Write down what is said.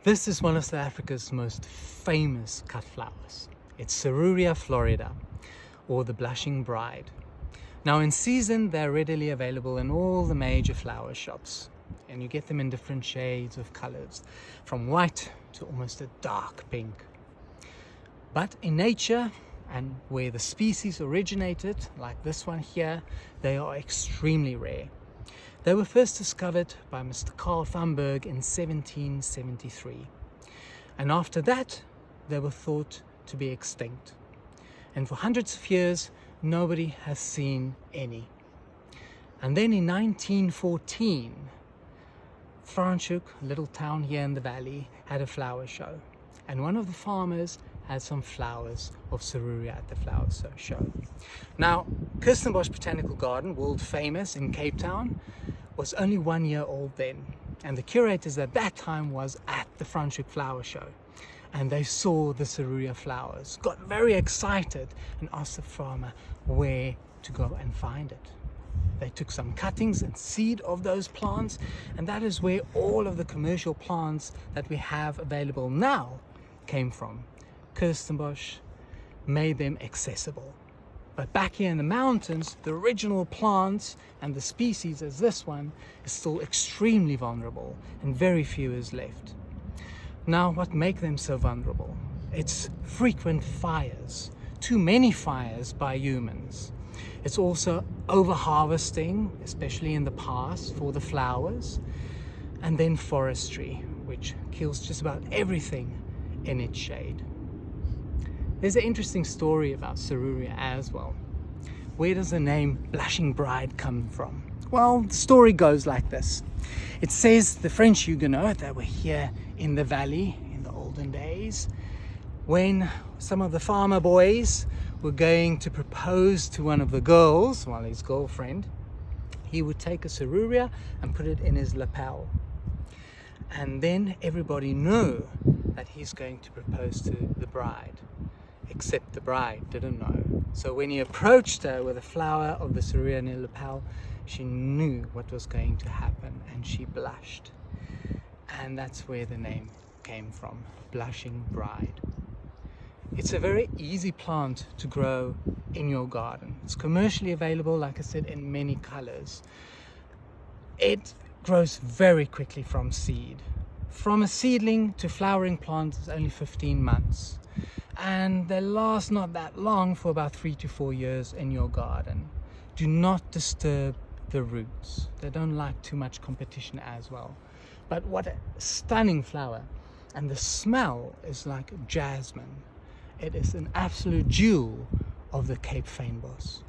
This is one of South Africa's most famous cut flowers. It's Serruria florida, or the blushing bride. Now in season, they're readily available in all the major flower shops, and you get them in different shades of colors, from white to almost a dark pink. But in nature, and where the species originated, like this one here, they are extremely rare. They were first discovered by Mr. Carl Thunberg in 1773, and after that they were thought to be extinct, and for hundreds of years nobody has seen any. And then in 1914, Franschhoek, a little town here in the valley, had a flower show, and one of the farmers had some flowers of Serruria at the flower show. Now, Kirstenbosch Botanical Garden, world famous in Cape Town, was only 1 year old then, and the curators at that time was at the Franschhoek flower show, and they saw the Serruria flowers, got very excited, and asked the farmer where to go and find it. They took some cuttings and seed of those plants, and that is where all of the commercial plants that we have available now came from. Kirstenbosch made them accessible. But back here in the mountains, the original plants and the species as this one is still extremely vulnerable, and very few is left. Now, what makes them so vulnerable? It's frequent fires, too many fires by humans. It's also over-harvesting, especially in the past, for the flowers, and then forestry, which kills just about everything in its shade. There's an interesting story about Serruria as well. Where does the name Blushing Bride come from? Well, the story goes like this. It says the French Huguenots that were here in the valley in the olden days, when some of the farmer boys were going to propose to one of the girls, well, his girlfriend, he would take a Serruria and put it in his lapel. And then everybody knew that he's going to propose to the bride. Except the bride didn't know. So when he approached her with a flower of the Serruria in her lapel, she knew what was going to happen, and she blushed. And that's where the name came from, Blushing Bride. It's a very easy plant to grow in your garden. It's commercially available, like I said, in many colors. It grows very quickly from seed. From a seedling to flowering plant is only 15 months. And they last not that long, for about 3 to 4 years in your garden. Do not disturb the roots. They don't like too much competition as well. But what a stunning flower. And the smell is like jasmine. It is an absolute jewel of the Cape fynbos.